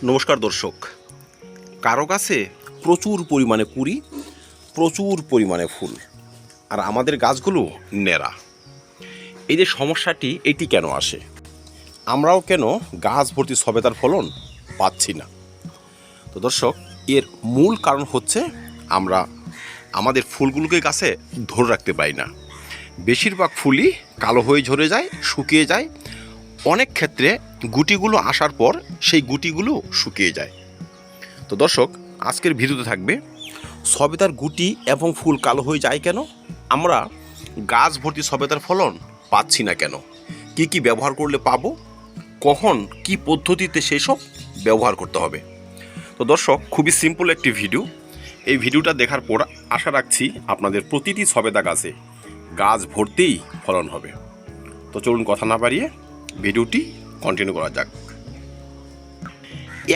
নমস্কার দর্শক। কারো কাছে প্রচুর পরিমাণে কুড়ি, প্রচুর পরিমাণে ফুল, আর আমাদের গাছগুলো ন্যাড়া। এই যে সমস্যাটি, এটি কেন আসে? আমরাও কেন গাছ ভর্তি সবেদার ফলন পাচ্ছি না? তো দর্শক, এর মূল কারণ হচ্ছে আমরা আমাদের ফুলগুলোকে গাছে ধরে রাখতে পারি না। বেশিরভাগ ফুলই কালো হয়ে ঝরে যায়, শুকিয়ে যায়। অনেক ক্ষেত্রে গুটিগুলো আসার পর সেই গুটিগুলো শুকিয়ে যায়। তো দর্শক, আজকের ভিডিওতে থাকবে সবেদার গুটি এবং ফুল কালো হয়ে যায় কেন, আমরা গাছ ভর্তি সবেদার ফলন পাচ্ছি না কেন, কি কি ব্যবহার করলে পাবো, কখন কি পদ্ধতিতে সেসব ব্যবহার করতে হবে। তো দর্শক, খুবই সিম্পল একটি ভিডিও। এই ভিডিওটা দেখার পর আশা রাখছি আপনাদের প্রতিটি সবেদা গাছে গাছ ভর্তিই ফলন হবে। তো চলুন কথা না বাড়িয়ে ভিডিওটি কন্টিনিউ করা যাক।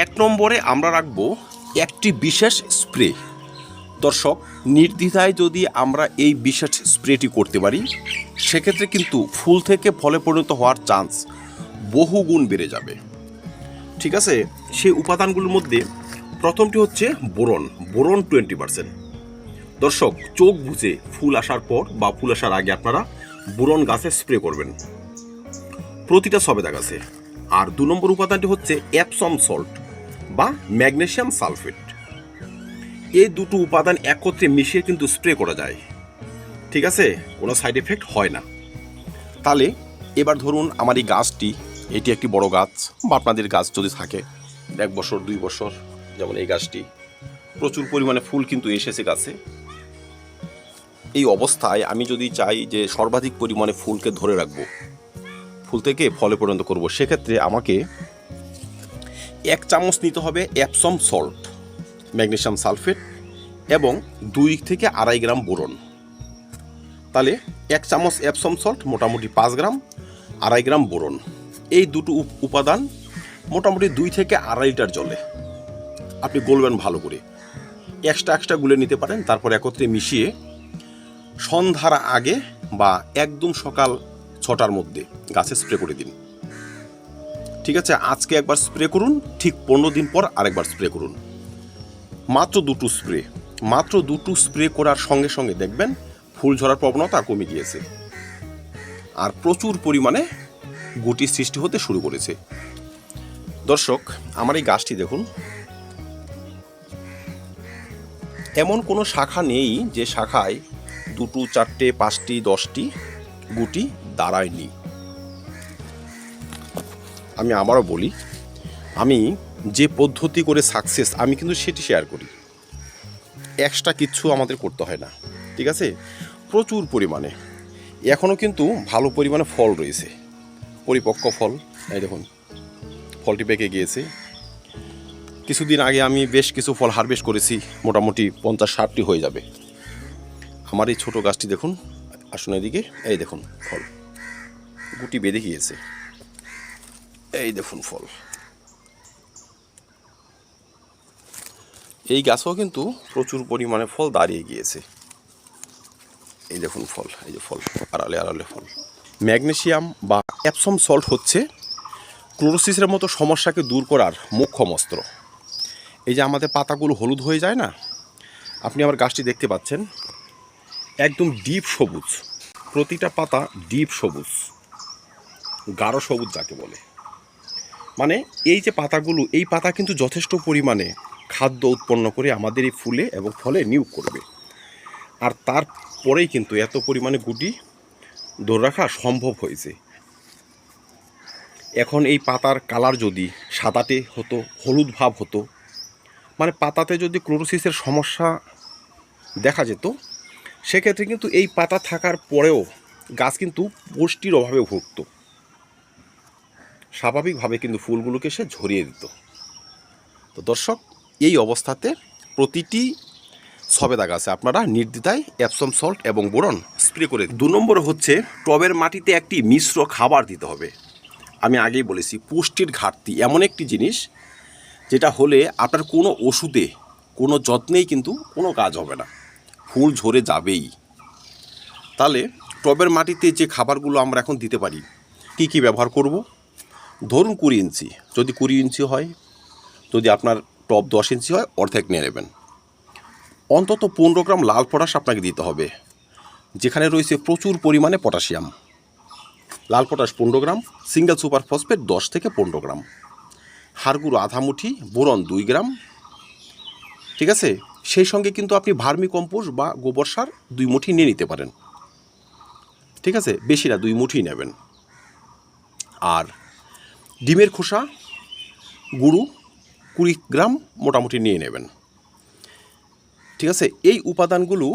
1 নম্বরে আমরা রাখবো একটি বিশেষ স্প্রে। দর্শক, নির্দ্বিধায় যদি আমরা এই বিশেষ স্প্রেটি করতে পারি, সেক্ষেত্রে কিন্তু ফুল থেকে ফলে পরিণত হওয়ার চান্স বহুগুণ বেড়ে যাবে। ঠিক আছে, সেই উপাদানগুলোর মধ্যে প্রথমটি হচ্ছে বোরন। বোরন 20%। দর্শক, চোখ বুঝে ফুল আসার পর বা ফুল আসার আগে আপনারা বোরন গাছে স্প্রে করবেন, প্রতিটা সবেদা গাছে। আর 2 নম্বর উপাদানটি হচ্ছে এপসম সল্ট বা ম্যাগনেসিয়াম সালফেট। এই দুটো উপাদান একত্রে মিশিয়ে কিন্তু স্প্রে করা যায়। ঠিক আছে, কোনো সাইড এফেক্ট হয় না। তাহলে এবার ধরুন আমার এই গাছটি, এটি একটি বড় গাছ, বা আপনাদের গাছ যদি থাকে 1 বছর 2 বছর, যেমন এই গাছটি প্রচুর পরিমাণে ফুল কিন্তু এসেছে গাছে। এই অবস্থায় আমি যদি চাই যে সর্বাধিক পরিমাণে ফুলকে ধরে রাখবো, ফুল থেকে ফলে পরিণত করব, সেক্ষেত্রে আমাকে 1 চামচ নিতে হবে এপসম সল্ট, ম্যাগনেসিয়াম সালফেট, এবং 2 থেকে 2.5 গ্রাম বোরন। তাহলে 1 চামচ এপসম সল্ট মোটামুটি 5 গ্রাম, 2.5 গ্রাম বোরন। এই দুটো উপাদান মোটামুটি 2 থেকে 2.5 লিটার জলে আপনি গলবেন ভালো করে। এক্সট্রা গুলে নিতে পারেন। তারপর একত্রে মিশিয়ে সন্ধ্যার আগে বা একদম সকাল 6টার মধ্যে গাছে স্প্রে করে দিন। ঠিক আছে, আজকে একবার স্প্রে করুন, ঠিক 15 দিন পর আরেকবার স্প্রে করুন। মাত্র 2টো স্প্রে, মাত্র 2টো স্প্রে করার সঙ্গে সঙ্গে দেখবেন ফুল ঝরার প্রবণতা কমে গিয়েছে, আর প্রচুর পরিমাণে গুটি সৃষ্টি হতে শুরু করেছে। দর্শক, আমার এই গাছটি দেখুন, এমন কোনো শাখা নেই যে শাখায় 2টো 4টে 5টি 10টি গুটি দাঁড়ায়নি। আমি আবারও বলি, আমি যে পদ্ধতি করে সাকসেস, আমি কিন্তু সেটি শেয়ার করি। এক্সট্রা কিচ্ছু আমাদের করতে হয় না। ঠিক আছে, প্রচুর পরিমাণে এখনও কিন্তু ভালো পরিমাণে ফল রয়েছে, পরিপক্ক ফল। এই দেখুন, ফলটি পেকে গিয়েছে। কিছুদিন আগে আমি বেশ কিছু ফল হারভেস্ট করেছি, মোটামুটি 50-60টি হয়ে যাবে। আমার এই ছোটো গাছটি দেখুন, আসুন এদিকে, এই দেখুন ফল, গুটি বেঁধে গিয়েছে। এই দেখুন ফল। এই গাছেও কিন্তু প্রচুর পরিমাণে ফল দাঁড়িয়ে গিয়েছে। এই দেখুন ফল, এই যে ফল, আড়ালে আড়ালে ফল। ম্যাগনেসিয়াম বা এপসম সল্ট হচ্ছে ক্লোরোসিসের মতো সমস্যাকে দূর করার মোক্ষম অস্ত্র। এই যে আমাদের পাতাগুলো হলুদ হয়ে যায় না, আপনি আমার গাছটি দেখতে পাচ্ছেন, একদম ডিপ সবুজ, প্রতিটা পাতা ডিপ সবুজ, গাঢ় সবুজ যাকে বলে। মানে এই যে পাতাগুলো, এই পাতা কিন্তু যথেষ্ট পরিমাণে খাদ্য উৎপন্ন করে আমাদের এই ফুলে এবং ফলে নিয়োগ করবে, আর তারপরেই কিন্তু এত পরিমাণে গুটি ধরে রাখা সম্ভব হয়েছে। এখন এই পাতার কালার যদি সাদাটে হতো, হলুদ ভাব হতো, মানে পাতাতে যদি ক্লোরোসিসের সমস্যা দেখা যেত, সেক্ষেত্রে কিন্তু এই পাতা থাকার পরেও গাছ কিন্তু পুষ্টির অভাবে ভুগত, স্বাভাবিকভাবে কিন্তু ফুলগুলোকে সে ঝরিয়ে দিত। তো দর্শক, এই অবস্থাতে প্রতিটি সবেদা গাছে আপনারা নির্দ্বিধায় এপসম সল্ট এবং বোরন স্প্রে করে। 2 নম্বরে হচ্ছে টবের মাটিতে একটি মিশ্র খাবার দিতে হবে। আমি আগেই বলেছি, পুষ্টির ঘাটতি এমন একটি জিনিস যেটা হলে আপনার কোনো ওষুধে, কোনো যত্নেই কিন্তু কোনো কাজ হবে না, ফুল ঝরে যাবেই। তাহলে টবের মাটিতে যে খাবারগুলো আমরা এখন দিতে পারি, কি কি ব্যবহার করব? ধরুন 20 ইঞ্চি, যদি 20 ইঞ্চি হয় যদি আপনার টব 10 ইঞ্চি হয় অর্ধেক নিয়ে নেবেন। অন্তত 15 গ্রাম লাল পটাশ আপনাকে দিতে হবে, যেখানে রয়েছে প্রচুর পরিমাণে পটাশিয়াম। লাল পটাশ 15 গ্রাম, সিঙ্গেল সুপার ফসফেট 10 থেকে 15 গ্রাম, হাড় গুঁড়ো আধা মুঠি, বোরন 2 গ্রাম। ঠিক আছে, সেই সঙ্গে কিন্তু আপনি ভার্মি কম্পোস্ট বা গোবর সার 2 মুঠি নিয়ে নিতে পারেন। ঠিক আছে, বেশি না, 2 মুঠি নেবেন। আর ডিমের খোসা গুঁড়ো 20 গ্রাম মোটামুটি নিয়ে নেবেন। ঠিক আছে, এই উপাদানগুলো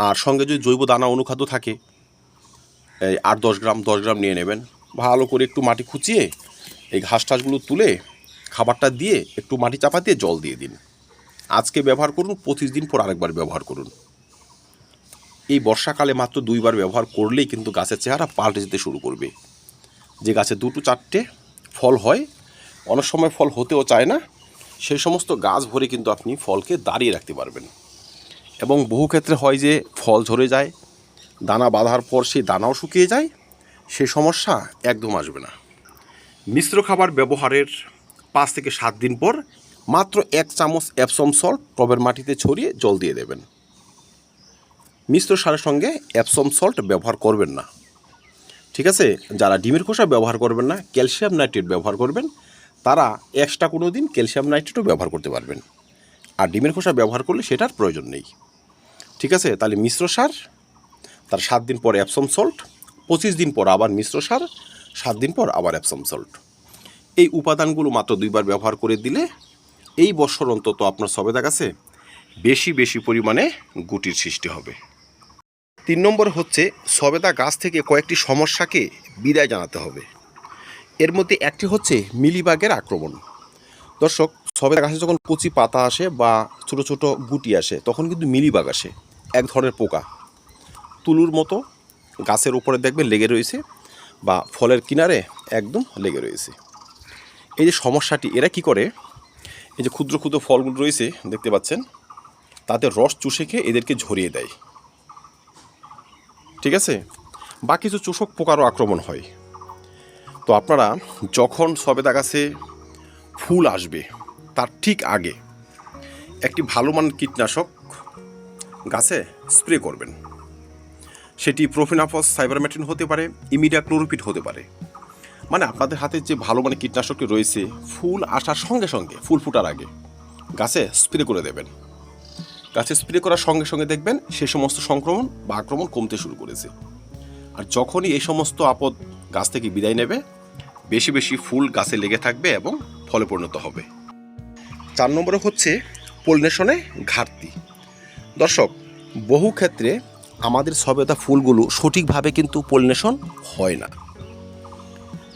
আর সঙ্গে যদি জৈব দানা অনুখাদ্য থাকে এই 8-10 গ্রাম 10 গ্রাম নিয়ে নেবেন। ভালো করে একটু মাটি খুঁচিয়ে এই ঘাস টাসগুলো তুলে খাবারটা দিয়ে একটু মাটি চাপা দিয়ে জল দিয়ে দিন। আজকে ব্যবহার করুন, 25 দিন পর আরেকবার ব্যবহার করুন। এই বর্ষাকালে মাত্র 2 বার ব্যবহার করলেই কিন্তু গাছের চেহারা পাল্টে যেতে শুরু করবে। যে গাছে 2-4টে ফল হয়, অনেক সময় ফল হতেও চায় না, সেই সমস্ত গাছ ভরে কিন্তু আপনি ফলকে দাঁড়িয়ে রাখতে পারবেন। এবং বহু ক্ষেত্রে হয় যে ফল ঝরে যায়, দানা বাঁধার পর সেই দানাও শুকিয়ে যায়, সেই সমস্যা একদম আসবে না। মিশ্র খাবার ব্যবহারের 5 থেকে 7 দিন পর মাত্র 1 চামচ এপসম সল্ট টবের মাটিতে ছড়িয়ে জল দিয়ে দেবেন। মিশ্র সারের সঙ্গে এপসম সল্ট ব্যবহার করবেন না। ঠিক আছে, যারা ডিমের খোসা ব্যবহার করবেন না, ক্যালসিয়াম নাইট্রেট ব্যবহার করবেন, তারা এক্সট্রা কোনো দিন ক্যালসিয়াম নাইট্রেটও ব্যবহার করতে পারবেন। আর ডিমের খোসা ব্যবহার করলে সেটার প্রয়োজন নেই। ঠিক আছে, তাহলে মিশ্র সার, তার 7 দিন পর এপসম সল্ট, 25 দিন পর আবার মিশ্র সার, 7 দিন পর আবার এপসম সল্ট। এই উপাদানগুলো মাত্র 2 বার ব্যবহার করে দিলে এই বছর অন্তত আপনার সবেদা গাছে বেশি পরিমাণে গুটির সৃষ্টি হবে। 3 নম্বর হচ্ছে সবেদা গাছ থেকে কয়েকটি সমস্যাকে বিদায় জানাতে হবে। এর মধ্যে একটি হচ্ছে মিলিবাগের আক্রমণ। দর্শক, সবেদা গাছে যখন কচি পাতা আসে বা ছোট ছোট গুটি আসে, তখন কিন্তু মিলিবাগ আসে, এক ধরনের পোকা, তুলুর মতো গাছের উপরে দেখবেন লেগে রয়েছে বা ফলের কিনারে একদম লেগে রয়েছে। এই যে সমস্যাটি, এরা কি করে, এই যে ক্ষুদ্র ক্ষুদ্র ফলগুলো রয়েছে দেখতে পাচ্ছেন, তাতে রস চুষে খেয়ে এদেরকে ঝরিয়ে দেয়। ঠিক আছে, বা কিছু চোষক পোকারও আক্রমণ হয়। তো আপনারা যখন সবেদা গাছে ফুল আসবে তার ঠিক আগে একটি ভালো মানের কীটনাশক গাছে স্প্রে করবেন। সেটি প্রোফেনাফস, সাইবারমেথ্রিন হতে পারে, ইমিডাক্লোরোপিড হতে পারে। মানে আপনাদের হাতে যে ভালো মানের কীটনাশকটি রয়েছে, ফুল আসার সঙ্গে সঙ্গে, ফুল ফোটার আগে গাছে স্প্রে করে দেবেন। গাছে স্প্রে করার সঙ্গে সঙ্গে দেখবেন সে সমস্ত সংক্রমণ বা আক্রমণ কমতে শুরু করেছে। আর যখনই এই সমস্ত আপদ গাছ থেকে বিদায় নেবে, বেশি ফুল গাছে লেগে থাকবে এবং ফলে পরিণত হবে। 4 নম্বরে হচ্ছে পলিনেশনে ঘাটতি। দর্শক, বহু ক্ষেত্রে আমাদের সবেদা ফুলগুলো সঠিকভাবে কিন্তু পলিনেশন হয় না।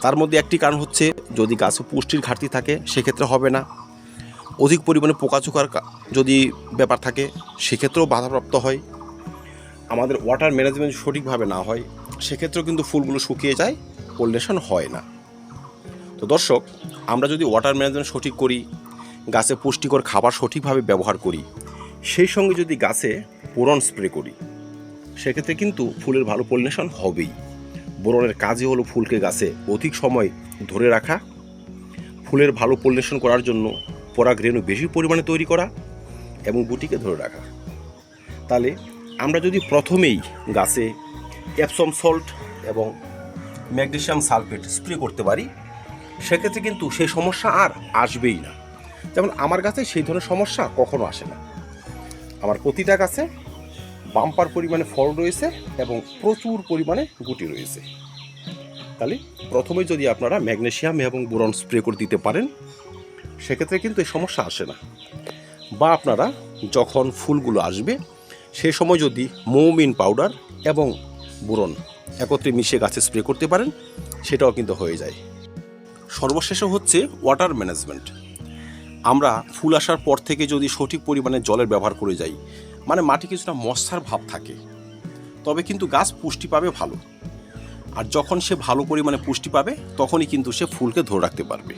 তার মধ্যে একটি কারণ হচ্ছে যদি গাছে পুষ্টির ঘাটতি থাকে সেক্ষেত্রে হবে না। অধিক পরিমাণে পোকাচোকার যদি ব্যাপার থাকে সেক্ষেত্রেও বাধাপ্রাপ্ত হয়। আমাদের ওয়াটার ম্যানেজমেন্ট সঠিকভাবে না হয় সেক্ষেত্রেও কিন্তু ফুলগুলো শুকিয়ে যায়, পলিনেশন হয় না। তো দর্শক, আমরা যদি ওয়াটার ম্যানেজমেন্ট সঠিক করি, গাছে পুষ্টিকর খাবার সঠিকভাবে ব্যবহার করি, সেই সঙ্গে যদি গাছে বোরন স্প্রে করি, সেক্ষেত্রে কিন্তু ফুলের ভালো পলিনেশন হবেই। বোরনের কাজই হলো ফুলকে গাছে অধিক সময় ধরে রাখা, ফুলের ভালো পলিনেশন করার জন্য পরাগরেণু বেশি পরিমাণে তৈরি করা এবং গুটিকে ধরে রাখা। তাহলে আমরা যদি প্রথমেই গাছে এপসম সল্ট এবং ম্যাগনেসিয়াম সালফেট স্প্রে করতে পারি, সেক্ষেত্রে কিন্তু সেই সমস্যা আর আসবেই না। যেমন আমার গাছে সেই ধরনের সমস্যা কখনো আসে না। আমার প্রতিটা গাছে বাম্পার পরিমাণে ফল রয়েছে এবং প্রচুর পরিমাণে গুটি রয়েছে। তাহলে প্রথমে যদি আপনারা ম্যাগনেসিয়াম এবং বোরন স্প্রে করে দিতে পারেন, সেক্ষেত্রে কিন্তু এই সমস্যা আসে না। বা আপনারা যখন ফুলগুলো আসবে সেই সময় যদি মৌমিন পাউডার এবং বোরন একত্রে মিশিয়ে গাছে স্প্রে করতে পারেন, সেটাও কিন্তু হয়ে যায়। সর্বশেষে হচ্ছে ওয়াটার ম্যানেজমেন্ট। আমরা ফুল আসার পর থেকে যদি সঠিক পরিমাণে জলের ব্যবহার করে যাই, মানে মাটি কিছুটা মশার ভাব থাকে, তবে কিন্তু গাছ পুষ্টি পাবে ভালো। আর যখন সে ভালো পরিমাণে পুষ্টি পাবে, তখনই কিন্তু সে ফুলকে ধরে রাখতে পারবে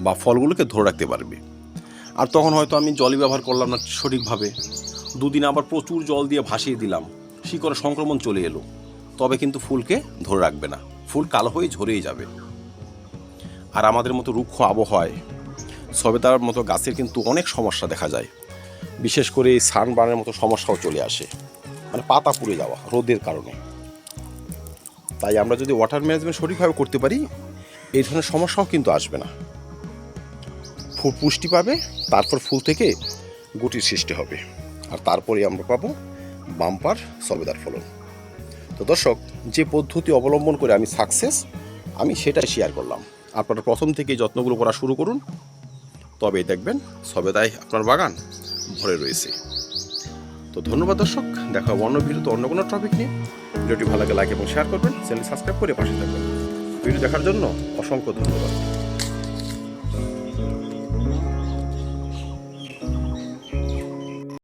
বা ফলগুলোকে ধরে রাখতে পারবে। আর তখন হয়তো আমি জলই ব্যবহার করলাম না সঠিকভাবে, দুদিন আবার প্রচুর জল দিয়ে ভাসিয়ে দিলাম, শিকড়ে সংক্রমণ চলে এলো, তবে কিন্তু ফুলকে ধরে রাখবে না, ফুল কালো হয়ে ঝরেই যাবে। আর আমাদের মতো রুক্ষ আবহাওয়ায় সবেদার মতো গাছের কিন্তু অনেক সমস্যা দেখা যায়, বিশেষ করে এই সানবার্নের মতো সমস্যাও চলে আসে, মানে পাতা পুড়ে যাওয়া রোদের কারণে। তাই আমরা যদি ওয়াটার ম্যানেজমেন্ট সঠিকভাবে করতে পারি, এই ধরনের সমস্যাও কিন্তু আসবে না। ফুল পুষ্টি পাবে, তারপর ফুল থেকে গুটির সৃষ্টি হবে, আর তারপরে আমরা পাবো বাম্পার সবেদার ফলন। তো দর্শক, যে পদ্ধতি অবলম্বন করে আমি সাকসেস, আমি সেটাই শেয়ার করলাম। আপনারা প্রথম থেকেই যত্নগুলো করা শুরু করুন, তবেই দেখবেন সবেদায় আপনার বাগান ভরে রয়েছে। তো ধন্যবাদ দর্শক, দেখা হবে অন্য ভিডিওতে অন্য কোনো টপিক নিয়ে। ভিডিওটি ভালো লাগে লাইক এবং শেয়ার করবেন, চ্যানেল সাবস্ক্রাইব করে পাশে থাকবেন। ভিডিও দেখার জন্য অসংখ্য ধন্যবাদ।